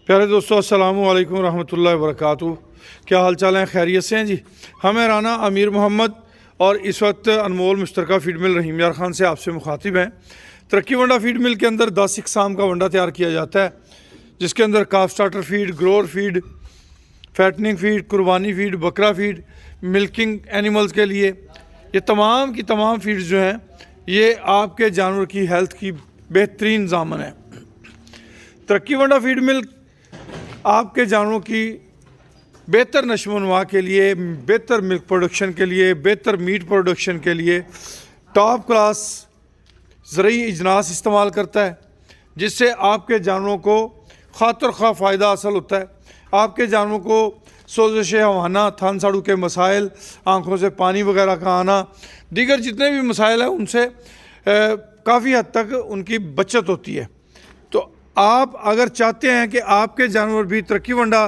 प्यारे दोस्तों, अस्सलामु अलैकुम रहमतुल्लाहि व बरकातुहू। क्या हाल चाल हैं? खैरियत से हैं जी। हम हैं राना अमीर मोहम्मद और इस वक्त अनमोल मुश्तरका फीड मिल रहीम यार खान से आपसे मुखातिब हैं। तरक्की वंडा फीड मिल के अंदर 10 इकसाम का वंडा तैयार किया जाता है, जिसके अंदर काफ starter feed, grower feed, fattening feed, कुर्बानी फीड, बकरा फीड, मिल्किंग एनिमल्स के लिए ये तमाम की तमाम फीड्स जो हैं ये आपके जानवर की हेल्थ की बेहतरीन जामन है। तरक्की वंडा फीड मिल आपके जानवरों की बेहतर नशोनुमा के लिए, बेहतर मिल्क प्रोडक्शन के लिए, बेहतर मीट प्रोडक्शन के लिए टॉप क्लास ज़रूरी इजनास इस्तेमाल करता है, जिससे आपके जानवरों को खातर खा फ़ायदा हासिल होता है। आपके जानवरों को सोजिश हवाना, थान साड़ू के मसाइल, आँखों से पानी वगैरह का आना, दीगर जितने भी मसाइल हैं उनसे काफ़ी हद तक उनकी बचत होती है। तो आप अगर चाहते हैं कि आपके जानवर भी तरक्की वंडा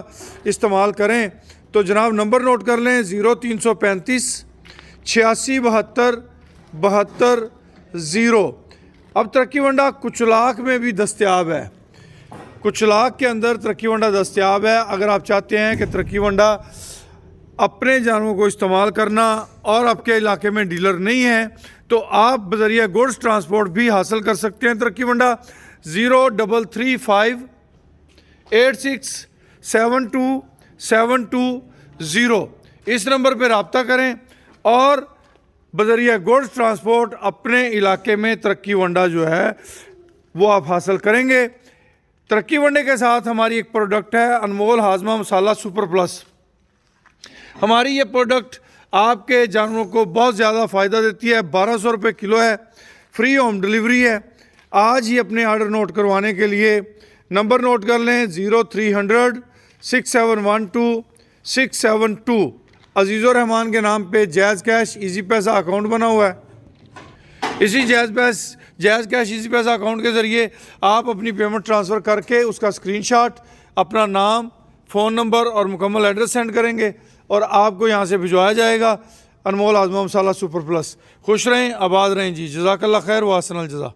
इस्तेमाल करें तो जनाब नंबर नोट कर लें 0335 86 72 72 0। अब तरक्की वंडा कुचलाक में भी दस्तयाब है, कुचलाक के अंदर तरक्की वंडा दस्तयाब है। अगर आप चाहते हैं कि तरक्की वंडा अपने जानवरों को इस्तेमाल करना और आपके इलाके में डीलर नहीं है तो आप बजरिया गुड्स ट्रांसपोर्ट भी हासिल कर सकते हैं। तरक्की वंडा 0335 86 72 72 0 इस नंबर पर रब्ता करें और बजरिया गुड्स ट्रांसपोर्ट अपने इलाके में तरक्की वंडा जो है वो आप हासिल करेंगे। तरक्की वंडे के साथ हमारी एक प्रोडक्ट है अनमोल हाजमा मसाला सुपर प्लस। हमारी ये प्रोडक्ट आपके जानवरों को बहुत ज़्यादा फ़ायदा देती है। 1200 रुपये किलो है, फ्री होम डिलीवरी है। आज ही अपने ऑर्डर नोट करवाने के लिए नंबर नोट कर लें 0300 6712 672। अजीज़ुर रहमान के नाम पे जैज़ कैश ईजी पैसा अकाउंट बना हुआ है। इसी जैज़ कैश ईजी पैसा अकाउंट के ज़रिए आप अपनी पेमेंट ट्रांसफ़र करके उसका स्क्रीनशॉट, अपना नाम, फ़ोन नंबर और मुकम्मल एड्रेस सेंड करेंगे और आपको यहाँ से भिजवाया जाएगा अनमोल हाजमा मसाला सुपर प्लस। खुश रहें, आबाद रहें जी। जज़ाकल्लाह खैर व अहसनल जज़ा।